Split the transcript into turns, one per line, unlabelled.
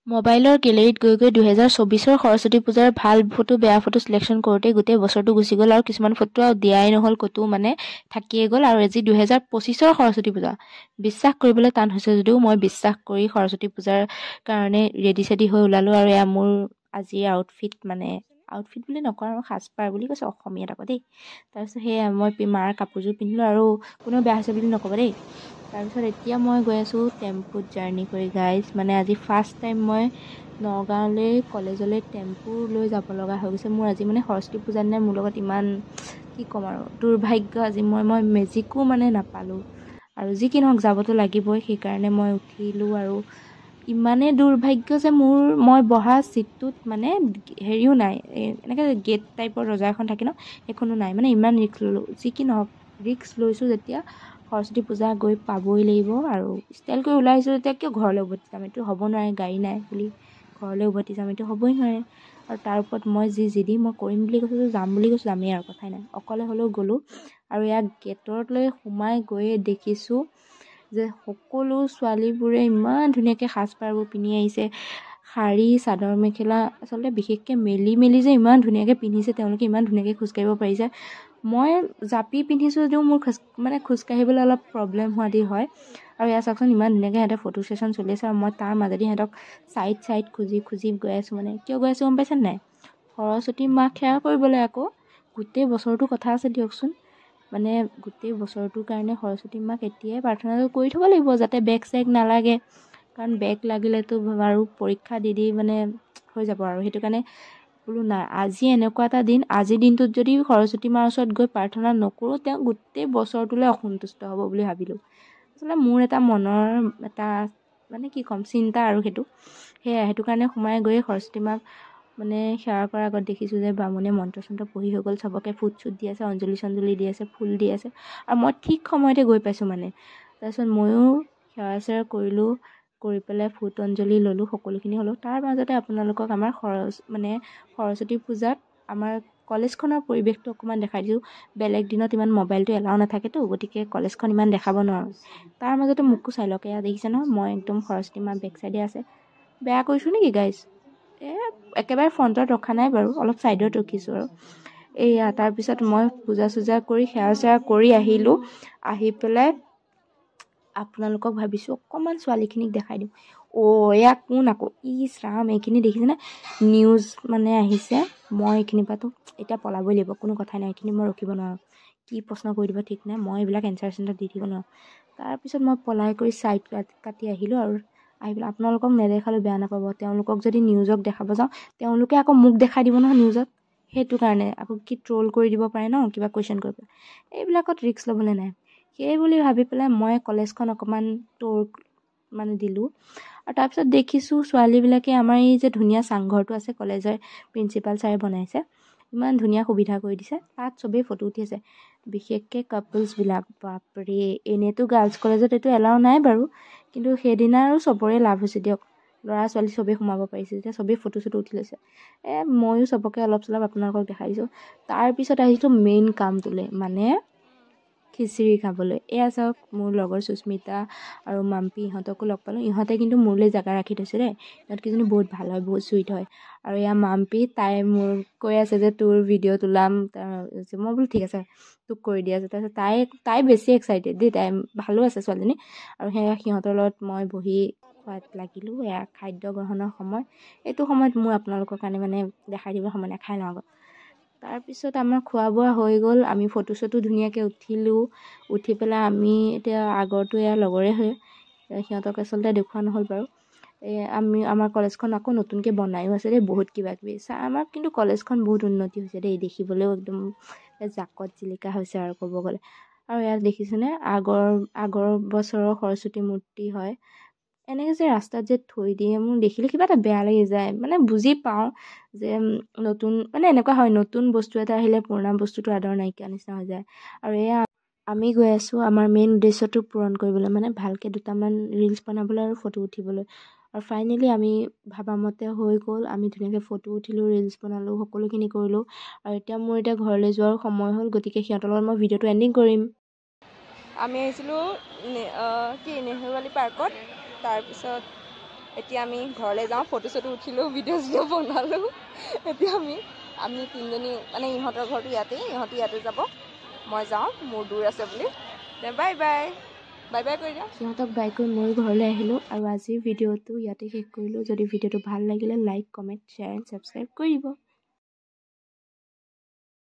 মোবাইলৰ গেলেৰীত গৈ 2024ৰ সৰস্বতী পূজাৰ ভাল ফটো বেয়া ফটো চিলেকশ্যন কৰোঁতে গোটেই বছৰটো গুচি গ'ল আৰু কিছুমান ফটো আৰু দিয়াই নহ'ল, ক'তো মানে থাকিয়ে গ'ল। আৰু আজি 2025ৰ সৰস্বতী পূজা। বিশ্বাস কৰিবলৈ টান হৈছে যদিও মই বিশ্বাস কৰি সৰস্বতী পূজাৰ কাৰণে ৰেডি হৈ ওলালোঁ। আৰু এয়া মোৰ আজিৰ আউটফিট বুলি নকওঁ আৰু সাজপাৰ বুলি কৈছে অসমীয়াত আকৌ দেই। তাৰপিছত সেয়া মই মাৰ কাপোৰযোৰ পিন্ধিলোঁ আৰু কোনেও বেয়া হৈছে বুলি নক'ব দেই। তাৰপিছত এতিয়া মই গৈ আছোঁ টেম্পুত জাৰ্ণি কৰি গাইজ। মানে আজি ফাৰ্ষ্ট টাইম মই নগাঁৱলৈ কলেজলৈ টেম্পু লৈ যাব লগা হৈ গৈছে। মোৰ আজি মানে সৰস্বতী পূজাৰ দিনা মোৰ লগত ইমান কি ক'ম আৰু দুৰ্ভাগ্য আজি মই মেজিকো মানে নাপালোঁ। আৰু যি কি নহওক যাবতো লাগিবই, সেইকাৰণে মই উঠিলোঁ। আৰু ইমানেই দুৰ্ভাগ্য যে মই বহা ছিটটোত মানে হেৰিও নাই, এনেকৈ গেট টাইপৰ দৰ্জা এখন থাকে ন, সেইখনো নাই। মানে ইমান ৰিস্ক ল'লোঁ। যি কি নহওক ৰিস্ক লৈছোঁ যেতিয়া সৰস্বতী পূজা গৈ পাবই লাগিব। আৰু ষ্টাইল কৰি ওলাই আহিছোঁ যেতিয়া কিয় ঘৰলৈ উভতি যাম, এইটো হ'ব নোৱাৰে, গাড়ী নাই বুলি ঘৰলৈ উভতি যাম, এইটো হ'বই নোৱাৰে। আৰু তাৰ ওপৰত মই জিদি মই কৰিম বুলি কৈছোঁ, যাম বুলি কৈছোঁ, যামেই আৰু কথাই নাই। অকলে হ'লেও গ'লোঁ। আৰু ইয়াক গেটলৈ সোমাই গৈয়ে দেখিছোঁ যে সকলো ছোৱালীবোৰে ইমান ধুনীয়াকৈ সাজপাৰবোৰ পিন্ধি আহিছে, শাৰী চাদৰ মেখেলা, আচলতে বিশেষকৈ মেলি যে ইমান ধুনীয়াকৈ পিন্ধিছে, তেওঁলোকে ইমান ধুনীয়াকৈ খোজকাঢ়িব পাৰিছে। মই জাপি পিন্ধিছোঁ যদিও মোৰ খোজকাঢ়িবলৈ অলপ প্ৰব্লেম হোৱা দি হয়। আৰু ইয়াত চাওকচোন ইমান ধুনীয়াকৈ সিহঁতে ফটো ছেশ্যন চলি আছে, আৰু মই তাৰ মাজেদি সিহঁতক চাইড খুজি গৈ আছোঁ। মানে কিয় গৈ আছোঁ গম পাইছে নাই? সৰস্বতী মাক সেৱা কৰিবলৈ আকৌ। গোটেই বছৰটোৰ কথা আছে দিয়কচোন। মানে গোটেই বছৰটোৰ কাৰণে সৰস্বতী মাক এতিয়াই প্ৰাৰ্থনাটো কৰি থ'ব লাগিব, যাতে বেগ চেগ নালাগে। কাৰণ বেগ লাগিলেতো আৰু পৰীক্ষা দি মানে হৈ যাব। আৰু সেইটো কাৰণে বোলো নাই, আজি এনেকুৱা এটা দিন, আজিৰ দিনটোত যদি সৰস্বতী মাৰ ওচৰত গৈ প্ৰাৰ্থনা নকৰোঁ, তেওঁ গোটেই বছৰটোলৈ অসন্তুষ্ট হ'ব বুলি ভাবিলোঁ। আচলতে মোৰ এটা মনৰ এটা মানে কি ক'ম চিন্তা আৰু সেইটো কাৰণে সোমাই গৈ সৰস্বতী মাক মানে সেৱা কৰাৰ আগত দেখিছোঁ যে বামুণে মন্ত্ৰ চন্ত্ৰ পঢ়ি হৈ গ'ল, চবকে ফুট চুট দি আছে, অঞ্জলি চঞ্জলি দি আছে, ফুল দি আছে। আৰু মই ঠিক সময়তে গৈ পাইছোঁ মানে। তাৰপিছত ময়ো সেৱা চেৱা কৰিলোঁ, কৰি পেলাই ফুট অঞ্জলি ল'লোঁ, সকলোখিনি হ'লোঁ। তাৰ মাজতে আপোনালোকক আমাৰ সৰস্বতী পূজাত আমাৰ কলেজখনৰ পৰিৱেশটো অকণমান দেখাই দিছোঁ। বেলেগ দিনত ইমান মোবাইলটো এলাও নাথাকেতো, গতিকে কলেজখন ইমান দেখাব নোৱাৰোঁ। তাৰ মাজতে মোকো চাই লওক, এয়া দেখিছে ন, মই একদম সৰস্বতী মা বেক চাইডে আছে। বেয়া কৰিছোঁ নেকি গাইজ? একেবাৰে ফ্ৰণ্টত ৰখা নাই বাৰু, অলপ ছাইডত ৰখিছোঁ আৰু। এইয়া তাৰপিছত মই পূজা চূজা কৰি সেৱা চেৱা কৰি আহিলোঁ। আহি পেলাই আপোনালোকক ভাবিছোঁ অকণমান ছোৱালীখিনিক দেখাই দিওঁ। এয়া কোন আকৌ? ইছ ৰাম, এইখিনি দেখিছেনে? নিউজ মানে আহিছে। মই এইখিনিৰ পৰাতো এতিয়া পলাবই লাগিব, কোনো কথাই নাই। এইখিনি মই ৰখিব নোৱাৰোঁ। কি প্ৰশ্ন কৰি দিব ঠিক নাই, মই এইবিলাক এনচাৰ চেঞ্চাৰ দি থাকিব নোৱাৰোঁ। তাৰপিছত মই পলাই কৰি ছাইড কাটি আহিলোঁ। আৰু আহি পেলাই আপোনালোকক নেদেখালোঁ বেয়া নাপাব। তেওঁলোকক যদি নিউজক দেখাব যাওঁ, তেওঁলোকে আকৌ মোক দেখাই দিব নহয় নিউজত। সেইটো কাৰণে আকৌ কি ট্ৰল কৰি দিব পাৰে ন, কিবা কুৱেশ্যন কৰি পেলাই। এইবিলাকত ৰিস্ক ল'বলৈ নাই। সেই বুলি ভাবি পেলাই মই কলেজখন অকণমান মানে দিলোঁ। আৰু তাৰপিছত দেখিছোঁ ছোৱালীবিলাকে আমাৰ এই যে ধুনীয়া চাংঘৰটো আছে, কলেজৰ প্ৰিন্সিপাল ছাৰে বনাইছে, ইমান ধুনীয়া সুবিধা কৰি দিছে। তাত চবেই ফটো উঠি আছে, বিশেষকৈ কাপলছবিলাক। বাপৰে, এনেইতো গাৰ্লছ কলেজত এইটো এলাও নাই বাৰু, কিন্তু সেইদিনা আৰু চবৰে লাভ হৈছে দিয়ক। ল'ৰা ছোৱালী চবেই সোমাব পাৰিছে, যেতিয়া চবেই ফটো চটো উঠি লৈছে। ময়ো চবকে অলপ চলপ আপোনালোকক দেখাই দিছোঁ। তাৰপিছত আহিছোঁ মেইন কামটোলৈ, মানে খিচিৰি খাবলৈ। এয়া চাওক, মোৰ লগৰ সুস্মিতা আৰু মাম্পী, ইহঁতকো লগ পালোঁ। ইহঁতে কিন্তু মোলৈ জেগা ৰাখি থৈছে দেই। ইহঁতকেইজনী বহুত ভাল হয়, বহুত চুইট হয়। আৰু এয়া মাম্পী, তাই মোৰ কৈ আছে যে তোৰ ভিডিঅ' তোলাম। মই বোলো ঠিক আছে, তোক কৰি দিয়া আছে। তাৰপিছত তাই বেছি এক্সাইটেড দেই, তাই ভালো আছে ছোৱালীজনী। আৰু সিহঁতৰ লগত মই বহি খোৱাত লাগিলোঁ। এয়া খাদ্য গ্ৰহণৰ সময়। এইটো সময়ত মোৰ আপোনালোকৰ কাৰণে মানে দেখাই দিবৰ সময় নাই, খাই লওঁ আগত। তাৰপিছত আমাৰ খোৱা বোৱা হৈ গ'ল, আমি ফটো চটো ধুনীয়াকৈ উঠিলোঁ। উঠি পেলাই আমি এতিয়া আগৰটো এয়া লগৰে হয়, সিহঁতক আচলতে দেখুওৱা নহ'ল বাৰু। আমাৰ কলেজখন আকৌ নতুনকৈ বনায়ো আছে দেই, বহুত কিবা কিবি। আমাৰ কিন্তু কলেজখন বহুত উন্নতি হৈছে দেই, দেখিবলৈও একদম জাকত জিলিকা হৈছে আৰু ক'ব গ'লে। আৰু ইয়াত দেখিছেনে, আগৰ বছৰৰ সৰস্বতী মূৰ্তি হয়। এনেকৈ যে ৰাস্তাত যে থৈ দিয়ে, মোৰ দেখিলে কিবা এটা বেয়া লাগি যায়। মানে বুজি পাওঁ যে নতুন মানে এনেকুৱা হয়, নতুন বস্তু এটা আহিলে পুৰণা বস্তুটো আদৰ নাইকিয়া নিচিনা হৈ যায়। আৰু এয়া আমি গৈ আছোঁ আমাৰ মেইন উদ্দেশ্যটো পূৰণ কৰিবলৈ, মানে ভালকৈ দুটামান ৰিলচ বনাবলৈ আৰু ফটো উঠিবলৈ। আৰু ফাইনেলি আমি ভাবামতে হৈ গ'ল। আমি ধুনীয়াকৈ ফটো উঠিলোঁ, ৰিলচ বনালোঁ, সকলোখিনি কৰিলোঁ। আৰু এতিয়া মোৰ ঘৰলৈ যোৱাৰ সময় হ'ল, গতিকে সিহঁতৰ লগত মই ভিডিঅ'টো এণ্ডিং কৰিম। আমি আহিছিলোঁ নেহেৰুৱালী পাৰ্কত। তাৰপিছত
এতিয়া আমি ঘৰলৈ যাওঁ, ফটো চটো উঠিলোঁ, ভিডিঅ' বনালোঁ। এতিয়া আমি তিনিজনী মানে ইহঁতৰ ঘৰটো ইয়াতেই, ইহঁতি ইয়াতে যাব, মই যাওঁ, মোৰ দূৰ আছে বুলি। বাই বাই বাই বাই কৰি দিয়া।
সিহঁতক বাই কৰি ময়ো ঘৰলৈ আহিলোঁ আৰু আজিৰ ভিডিঅ'টো ইয়াতে শেষ কৰিলোঁ। যদি ভিডিঅ'টো ভাল লাগিলে like, comment, share and subscribe কৰি দিব।